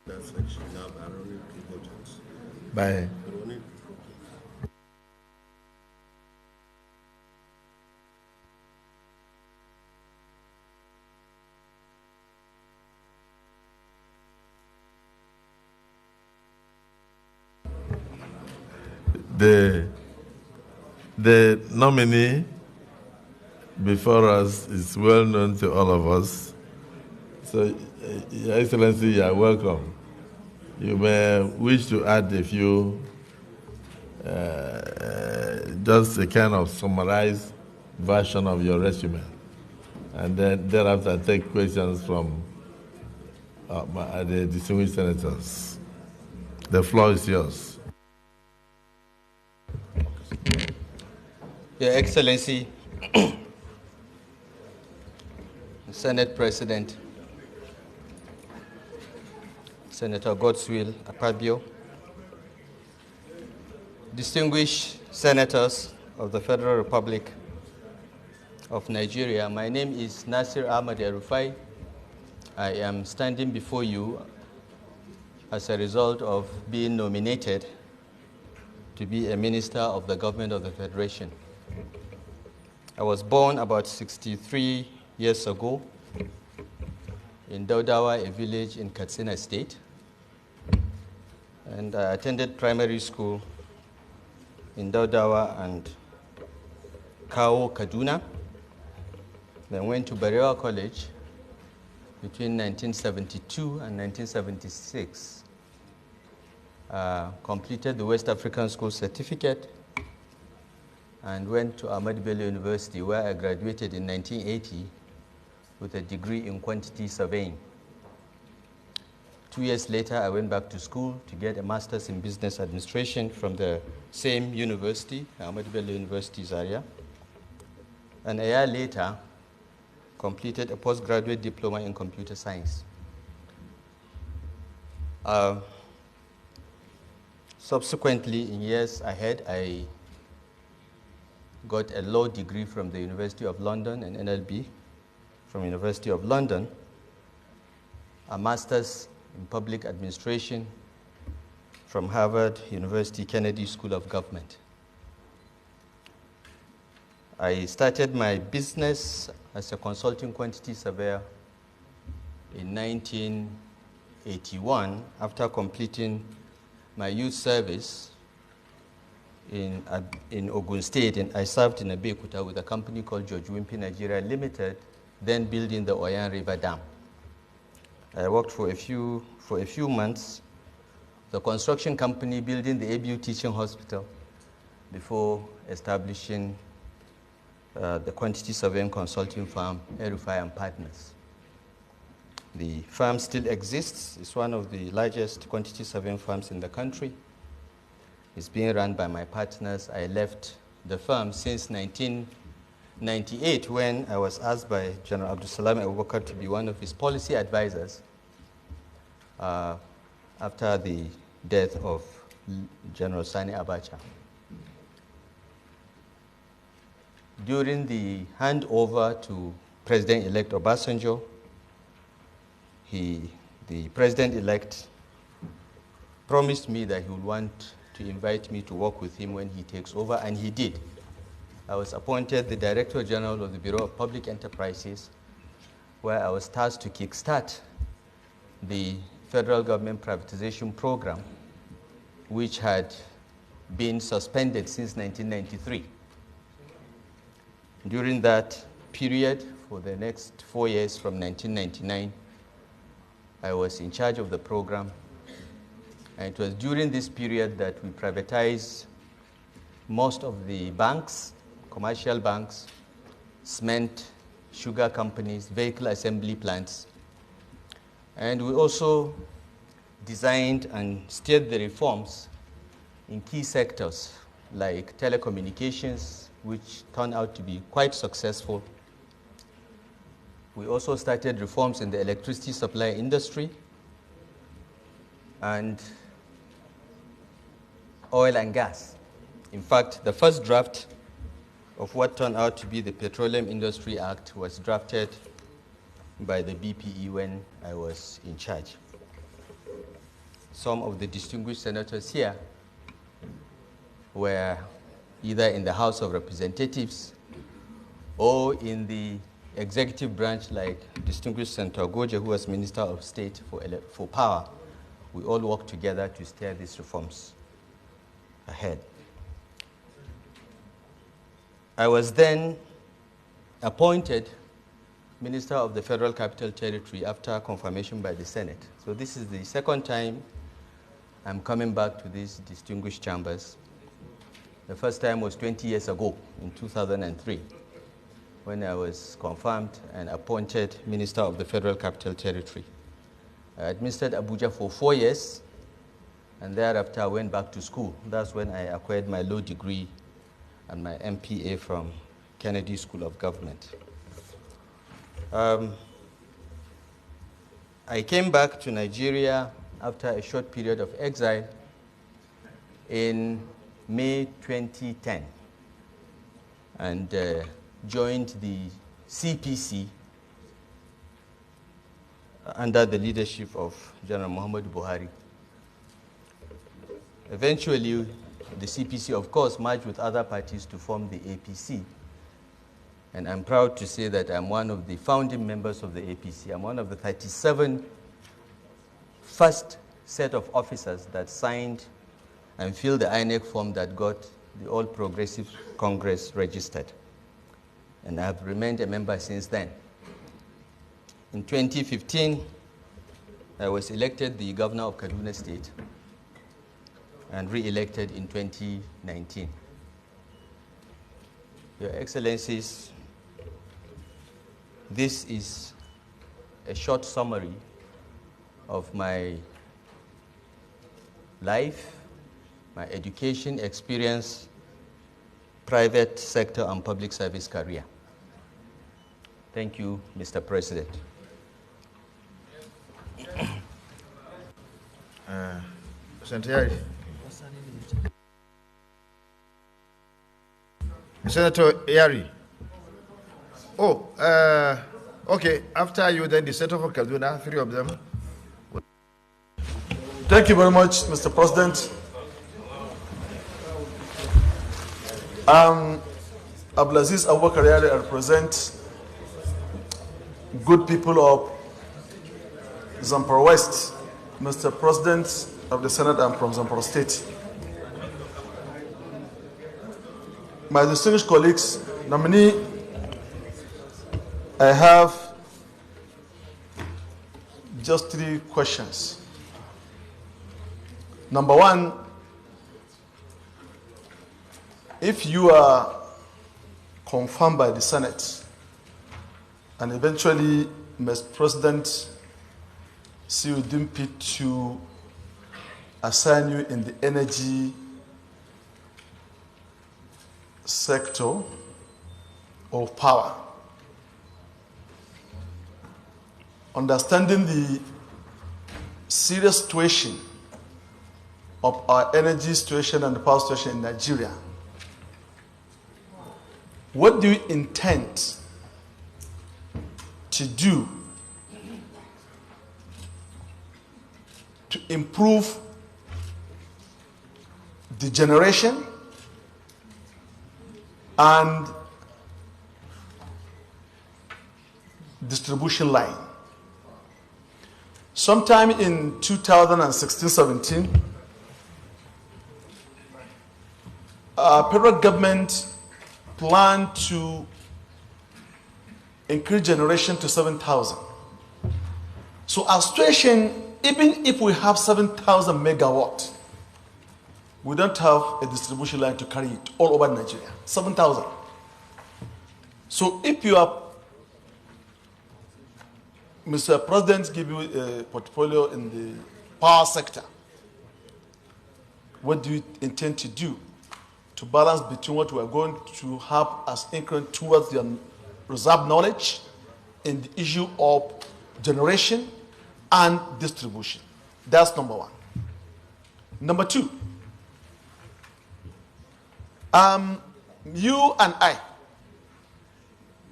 That section now by running voters. By Running. the nominee before us is well known to all of us. So, Your Excellency, you are welcome. You may wish to add a few, just a kind of summarized version of your resume. And then thereafter take questions from the distinguished senators. The floor is yours. Your Excellency, Senate President, Senator Godswill Akpabio, distinguished senators of the Federal Republic of Nigeria, my name is Nasir Ahmad El-Rufai. I am standing before you as a result of being nominated to be a minister of the government of the Federation. I was born about 63 years ago in Daudawa, a village in Katsina State, and I attended primary school in Daudawa and Kao, Kaduna, then went to Barewa College between 1972 and 1976, completed the West African School Certificate, and went to Ahmadu Bello University, where I graduated in 1980 with a degree in quantity surveying. 2 years later, I went back to school to get a master's in business administration from the same university, Ahmadu Bello University Zaria. And a year later, completed a postgraduate diploma in computer science. Subsequently, in years ahead, I got a law degree from the University of London and NLB from University of London, a master's in public administration from Harvard University Kennedy School of Government. I started my business as a consulting quantity surveyor in 1981 after completing my youth service in Ogun State, and I served in Abeokuta with a company called George Wimpy Nigeria Limited, then building the Oyan River Dam. I worked for a few months, the construction company building the ABU Teaching Hospital before establishing the quantity surveying consulting firm, El-Rufai and Partners. The firm still exists. It's one of the largest quantity surveying firms in the country. It's being run by my partners. I left the firm since 1998 when I was asked by General Abdul Salam Abubakar to be one of his policy advisors after the death of General Sani Abacha. During the handover to President-elect Obasanjo, the President-elect promised me that he would want to invite me to work with him when he takes over, and he did. I was appointed the Director General of the Bureau of Public Enterprises, where I was tasked to kickstart the federal government privatization program, which had been suspended since 1993. During that period, for the next 4 years from 1999, I was in charge of the program. And it was during this period that we privatized most of the banks, commercial banks, cement, sugar companies, vehicle assembly plants. And we also designed and steered the reforms in key sectors like telecommunications, which turned out to be quite successful. We also started reforms in the electricity supply industry and oil and gas. In fact, the first draft of what turned out to be the Petroleum Industry Act was drafted by the BPE when I was in charge. some of the distinguished senators here were either in the House of Representatives or in the executive branch, like distinguished Senator Goje, who was Minister of State for Power. We all worked together to steer these reforms ahead. I was then appointed Minister of the Federal Capital Territory after confirmation by the Senate. So this is the second time I'm coming back to these distinguished chambers. The first time was 20 years ago, in 2003, when I was confirmed and appointed Minister of the Federal Capital Territory. I administered Abuja for 4 years, and thereafter I went back to school. That's when I acquired my law degree and my MPA from Kennedy School of Government. I came back to Nigeria after a short period of exile in May 2010 and joined the CPC under the leadership of General Muhammadu Buhari. Eventually, the CPC, of course, merged with other parties to form the APC. And I'm proud to say that I'm one of the founding members of the APC. I'm one of the 37 first set of officers that signed and filled the INEC form that got the All Progressive Congress registered. And I've remained a member since then. In 2015, I was elected the governor of Kaduna State and re-elected in 2019. Your Excellencies, this is a short summary of my life, my education experience, private sector and public service career. Thank you, Mr. President. Senator Yari. Oh, okay. After you, then the Senator for Kaduna, 3 of them. Thank you very much, Mr. President. Abdulaziz Abubakar Yari, I represent good people of Zamfara West. Mr. President of the Senate, I'm from Zamfara State. My distinguished colleagues, nominee, I have just 3 questions. Number 1, if you are confirmed by the Senate and eventually Mr. President see you deem fit to assign you in the energy sector of power, understanding the serious situation of our energy situation and the power situation in Nigeria, what do you intend to do to improve the generation and distribution line? Sometime in 2016-17, federal government planned to increase generation to 7,000. So our situation, even if we have 7,000 megawatt, we don't have a distribution line to carry it all over Nigeria. 7,000. So if you are, Mr. President give you a portfolio in the power sector, what do you intend to do to balance between what we are going to have as increment towards the reserve knowledge in the issue of generation and distribution? That's number 1. Number 2, you and I,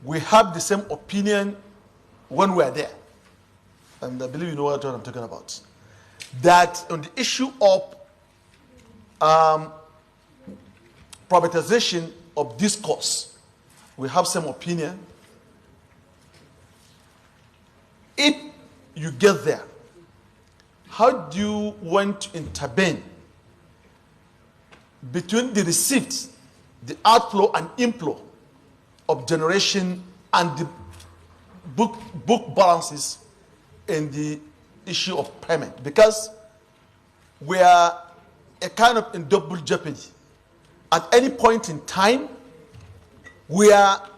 we have the same opinion when we are there. And I believe you know what I'm talking about. that on the issue of privatization of discourse, we have some opinion. If you get there, how do you want to intervene between the receipt, the outflow and inflow of generation and the book balances in the issue of payment? Because we are a kind of in double jeopardy. At any point in time, we are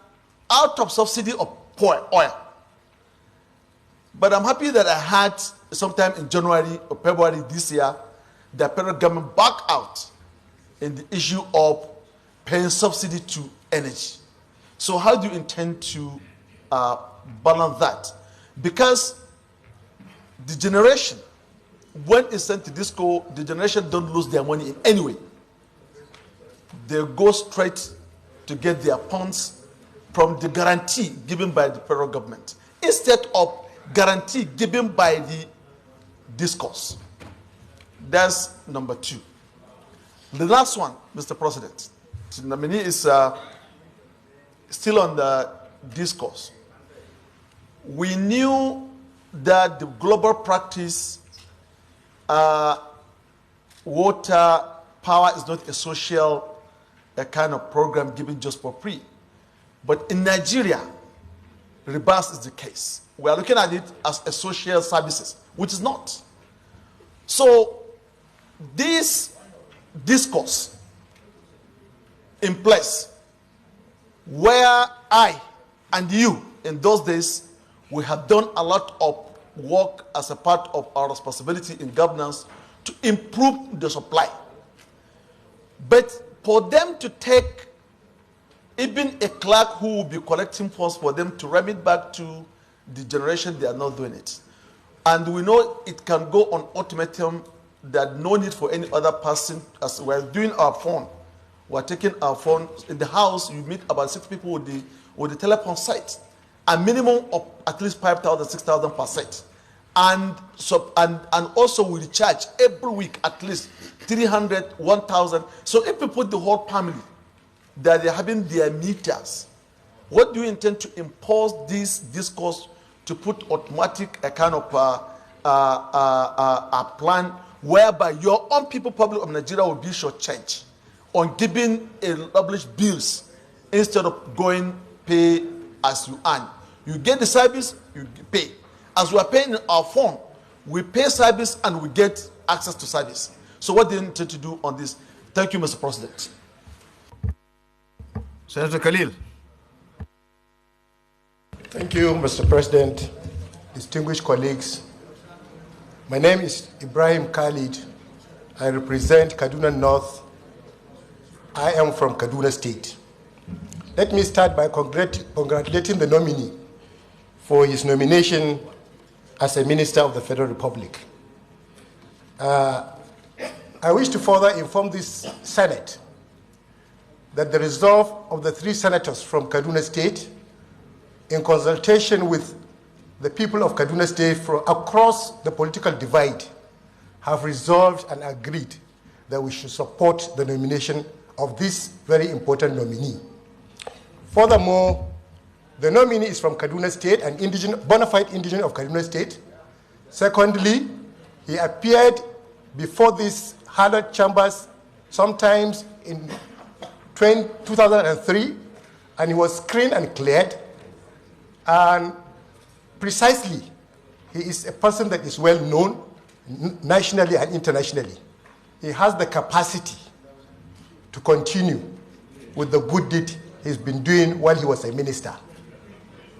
out of subsidy of oil. But I'm happy that I had sometime in January or February this year, the federal government back out in the issue of paying subsidy to energy. So how do you intend to balance that? Because the generation, when it's sent to disco, the generation don't lose their money in any way. They go straight to get their funds from the guarantee given by the federal government, instead of guarantee given by the discourse. That's number two. The last one, Mr. President, the nominee is still on the discourse. We knew that the global practice, water, power is not a social kind of program given just for free. But in Nigeria, reverse is the case. We are looking at it as a social services, which is not. So this discourse in place, where I and you in those days, we have done a lot of work as a part of our responsibility in governance to improve the supply. But for them to take even a clerk who will be collecting funds for them to remit back to the generation, they are not doing it. And we know it can go on ultimatum that no need for any other person. As we're doing our phone, we're taking our phone in the house, you meet about 6 people with the telephone site, a minimum of at least 5,000, 6,000 per set. And also we recharge every week at least 300, 1,000. So if we put the whole family that they're having their meters, what do you intend to impose this discourse to put automatic a kind of a plan whereby your own people, public of Nigeria, will be shortchanged on giving established bills instead of going pay as you earn. You get the service, you pay. As we are paying in our phone, we pay service and we get access to service. So what do you intend to do on this? Thank you, Mr. President. Senator Khalil. Thank you, Mr. President, distinguished colleagues. My name is Ibrahim Khalid. I represent Kaduna North. I am from Kaduna State. Let me start by congratulating the nominee for his nomination as a Minister of the Federal Republic. I wish to further inform this Senate that the resolve of the 3 senators from Kaduna State, in consultation with the people of Kaduna State from across the political divide, have resolved and agreed that we should support the nomination of this very important nominee. Furthermore, the nominee is from Kaduna State, an bona fide indigenous of Kaduna State. Secondly, he appeared before these hallowed chambers sometimes in 2003, and he was screened and cleared. And precisely, he is a person that is well known nationally and internationally. He has the capacity to continue with the good deed he's been doing while he was a minister.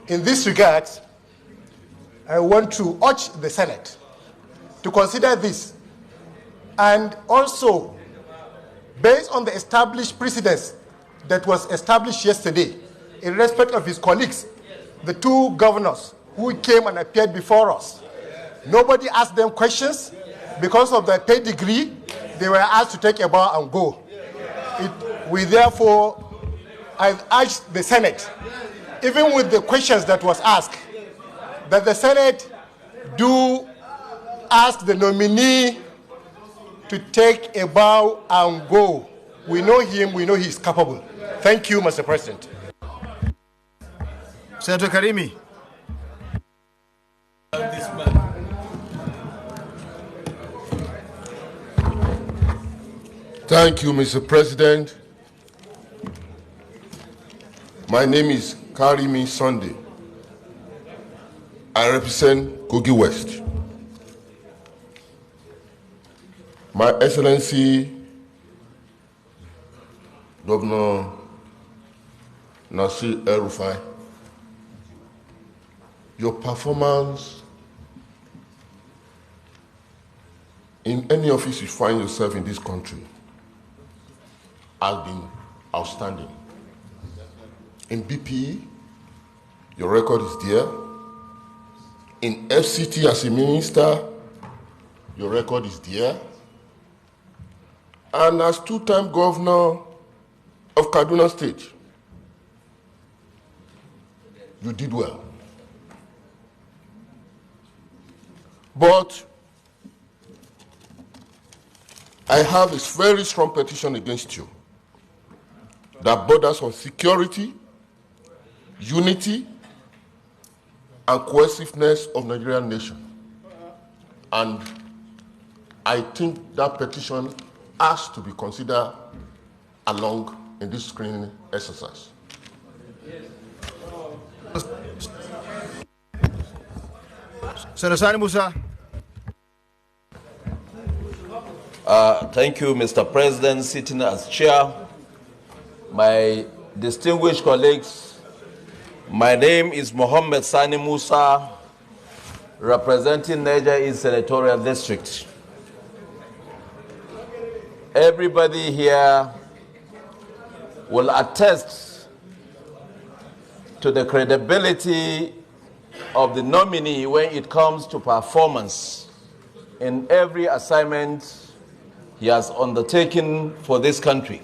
In this regard, I want to urge the Senate to consider this, and also, based on the established precedents that was established yesterday, in respect of his colleagues, the 2 governors who came and appeared before us. Nobody asked them questions. Because of their pedigree, they were asked to take a bow and go. I urge the Senate, even with the questions that was asked, that the Senate do ask the nominee to take a bow and go. We know him, we know he is capable. Thank you, Mr. President. Senator Karimi. Thank you, Mr. President. My name is Karimi Sunday. I represent Kogi West. My Excellency, Governor Nasir El-Rufai, your performance in any office you find yourself in this country has been outstanding. In BPE, your record is there. In FCT as a minister, your record is there. And as two-time governor of Kaduna State, you did well. But I have a very strong petition against you that borders on security, unity, and cohesiveness of Nigerian nation. And I think that petition has to be considered along in this screening exercise. Senator Sani Musa. Thank you, Mr. President, sitting as chair. My distinguished colleagues, my name is Mohammed Sani Musa, representing Niger East Senatorial District. Everybody here will attest to the credibility of the nominee when it comes to performance in every assignment he has undertaken for this country.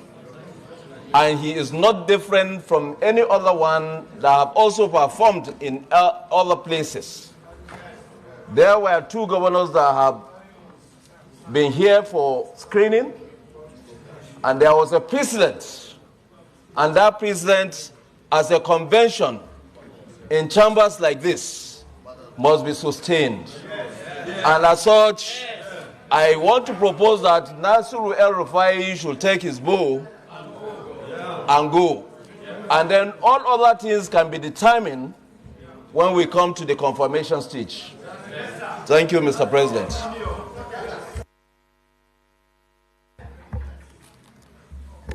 And he is not different from any other one that have also performed in other places. There were two governors that have been here for screening, and there was a precedent. And that precedent, as a convention in chambers like this, must be sustained. And as such, I want to propose that Nasiru El-Rufai should take his bow and go. And then all other things can be determined when we come to the confirmation stage. Thank you, Mr. President.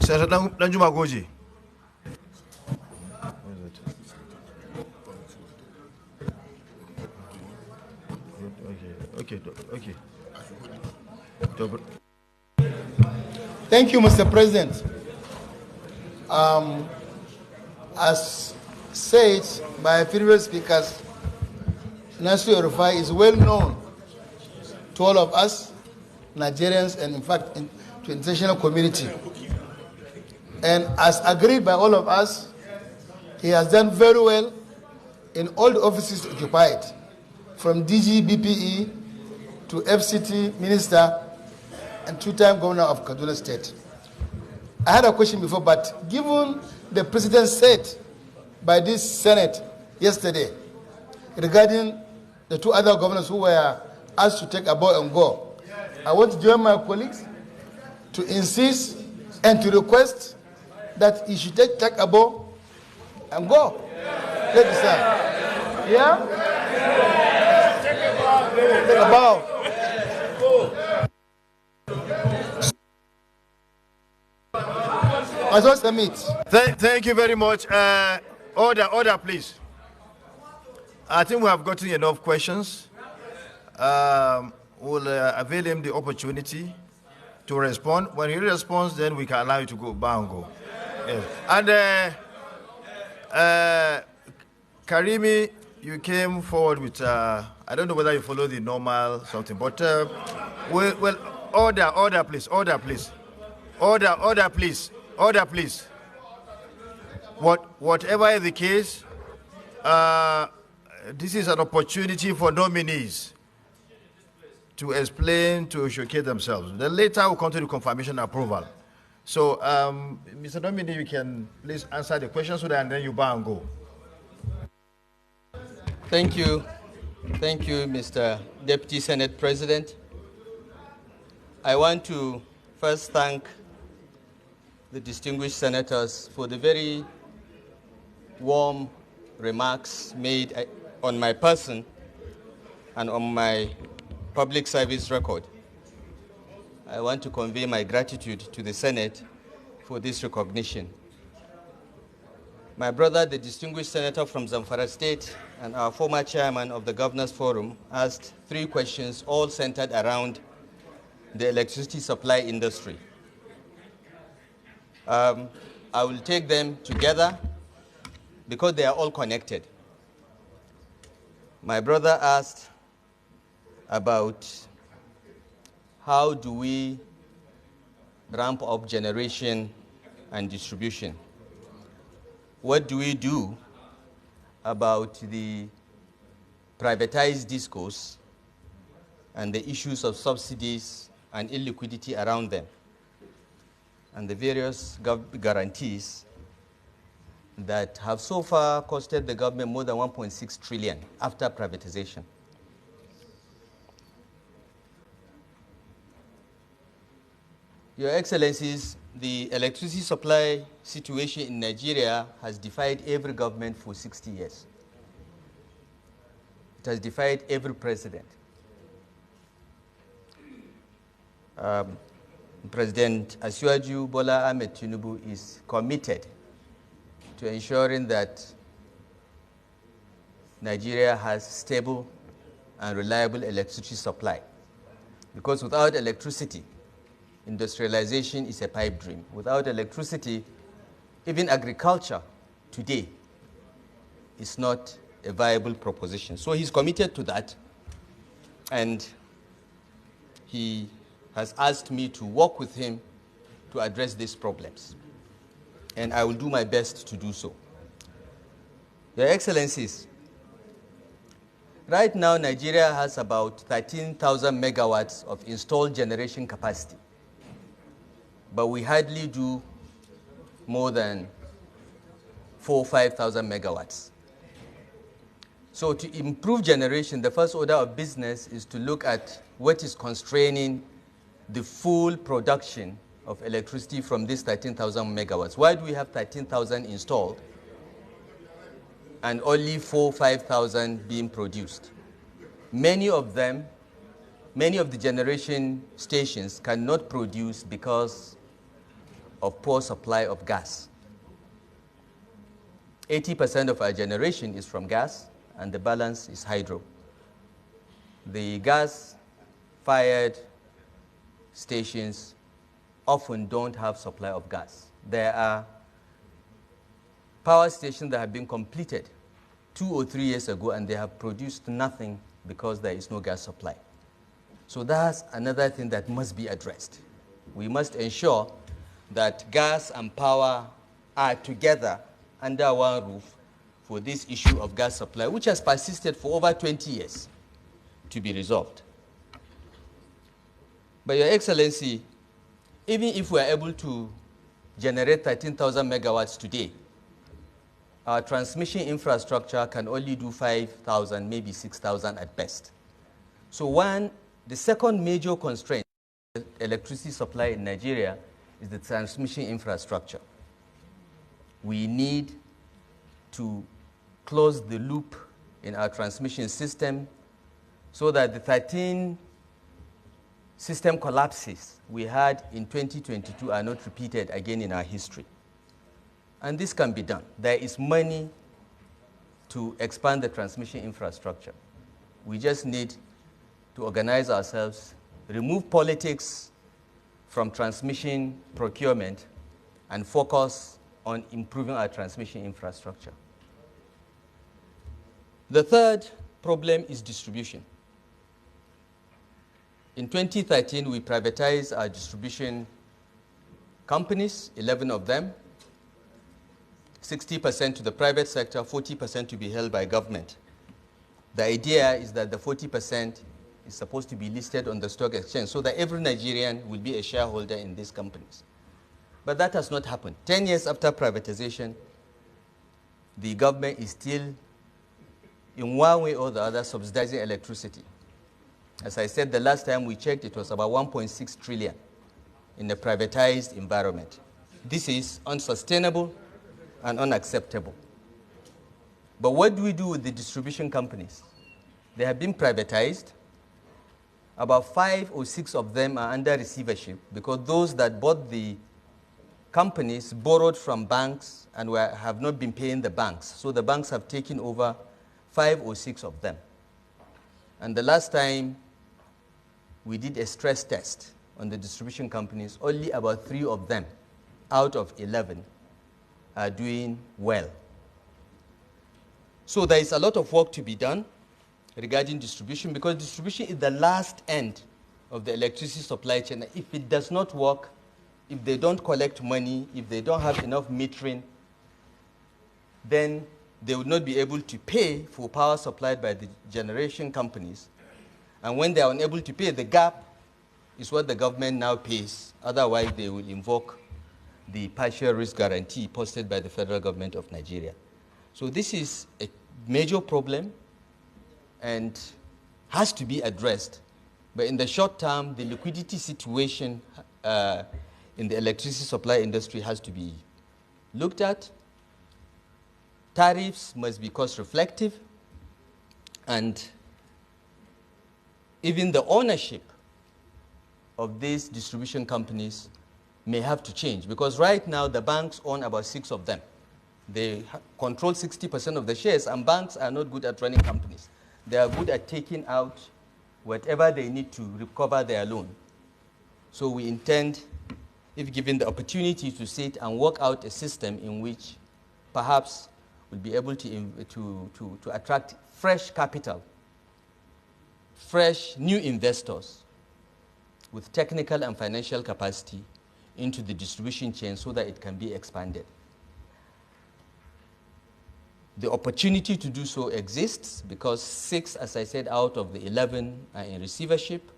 Senator Danjuma Goji. Okay. Thank you, Mr. President. As said by previous speakers, Nasir El-Rufai is well known to all of us, Nigerians, and in fact to the international community. And as agreed by all of us, he has done very well in all the offices occupied, from DG BPE to FCT Minister and two-time Governor of Kaduna State. I had a question before, but given the President said by this Senate yesterday regarding the two other governors who were asked to take a bow and go, I want to join my colleagues to insist and to request that he should take a bow and go. Let me say. Yeah? Take a bow. I just submit. Thank you very much. Order, please. I think we have gotten enough questions. We'll avail him the opportunity to respond. When he responds, then we can allow you to go bow and go. Yes. And Karimi, you came forward with, I don't know whether you follow the normal something, but order, please. Order, please. Whatever is the case, this is an opportunity for nominees to explain, to showcase themselves. Then later we'll come to the confirmation approval. So, Mr. Domini, you can please answer the question so that and then you bow and go. Thank you. Thank you, Mr. Deputy Senate President. I want to first thank the distinguished senators for the very warm remarks made on my person and on my public service record. I want to convey my gratitude to the Senate for this recognition. My brother, the distinguished senator from Zamfara State and our former chairman of the Governors Forum, asked 3 questions, all centered around the electricity supply industry. I will take them together because they are all connected. My brother asked about how do we ramp up generation and distribution. What do we do about the privatized discourse and the issues of subsidies and illiquidity around them, and the various guarantees that have so far costed the government more than 1.6 trillion after privatization. Your Excellencies, the electricity supply situation in Nigeria has defied every government for 60 years. It has defied every president. President Asiwaju Bola Ahmed Tinubu is committed to ensuring that Nigeria has stable and reliable electricity supply. Because without electricity, industrialization is a pipe dream. Without electricity, even agriculture today is not a viable proposition. So he's committed to that, and he has asked me to work with him to address these problems. And I will do my best to do so. Your Excellencies, right now Nigeria has about 13,000 megawatts of installed generation capacity, but we hardly do more than 4,000 or 5,000 megawatts. So to improve generation, the first order of business is to look at what is constraining the full production of electricity from these 13,000 megawatts. Why do we have 13,000 installed and only 4,000 or 5,000 being produced? Many of the generation stations cannot produce because of poor supply of gas. 80% of our generation is from gas, and the balance is hydro. The gas-fired stations often don't have supply of gas. There are power stations that have been completed 2 or 3 years ago, and they have produced nothing because there is no gas supply. So that's another thing that must be addressed. We must ensure that gas and power are together under one roof for this issue of gas supply, which has persisted for over 20 years, to be resolved. But Your Excellency, even if we are able to generate 13,000 megawatts today, our transmission infrastructure can only do 5,000, maybe 6,000 at best. So the second major constraint in electricity supply in Nigeria is the transmission infrastructure. We need to close the loop in our transmission system so that the 13 system collapses we had in 2022 are not repeated again in our history. And this can be done. There is money to expand the transmission infrastructure. We just need to organize ourselves, remove politics from transmission procurement, and focus on improving our transmission infrastructure. The third problem is distribution. In 2013, we privatized our distribution companies, 11 of them, 60% to the private sector, 40% to be held by government. The idea is that the 40% is supposed to be listed on the stock exchange so that every Nigerian will be a shareholder in these companies. But that has not happened. 10 years after privatization, the government is still, in one way or the other, subsidizing electricity. As I said, the last time we checked, it was about 1.6 trillion in a privatized environment. This is unsustainable and unacceptable. But what do we do with the distribution companies? They have been privatized. About 5 or 6 of them are under receivership because those that bought the companies borrowed from banks and have not been paying the banks. So the banks have taken over 5 or 6 of them. And the last time we did a stress test on the distribution companies, only about 3 of them out of 11 are doing well. So there is a lot of work to be done regarding distribution because distribution is the last end of the electricity supply chain. If it does not work, if they don't collect money, if they don't have enough metering, then they would not be able to pay for power supplied by the generation companies. And when they are unable to pay, the gap is what the government now pays. Otherwise, they will invoke the partial risk guarantee posted by the federal government of Nigeria. So this is a major problem and has to be addressed. But in the short term, the liquidity situation in the electricity supply industry has to be looked at. Tariffs must be cost reflective, and even the ownership of these distribution companies may have to change because right now the banks own about 6 of them. They control 60% of the shares, and banks are not good at running companies. They are good at taking out whatever they need to recover their loan. So we intend, if given the opportunity, to sit and work out a system in which perhaps we'll be able to attract fresh capital, fresh new investors with technical and financial capacity into the distribution chain so that it can be expanded. The opportunity to do so exists because 6, as I said, out of the 11 are in receivership.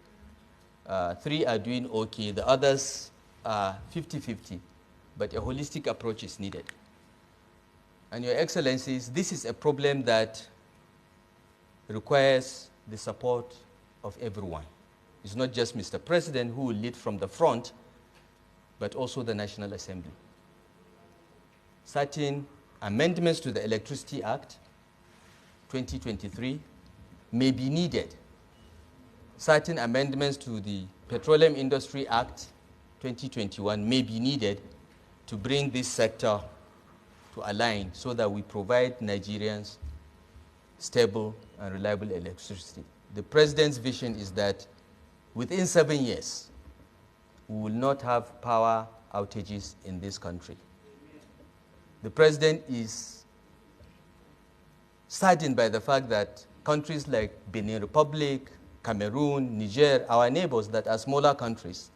3 are doing okay. The others are 50-50, but a holistic approach is needed. And Your Excellencies, this is a problem that requires the support of everyone. It's not just Mr. President who will lead from the front, but also the National Assembly. Certain amendments to the Electricity Act 2023 may be needed. Certain amendments to the Petroleum Industry Act 2021 may be needed to bring this sector to align so that we provide Nigerians stable and reliable electricity. The President's vision is that within 7 years, we will not have power outages in this country. The President is saddened by the fact that countries like Benin Republic, Cameroon, Niger, our neighbors that are smaller countries,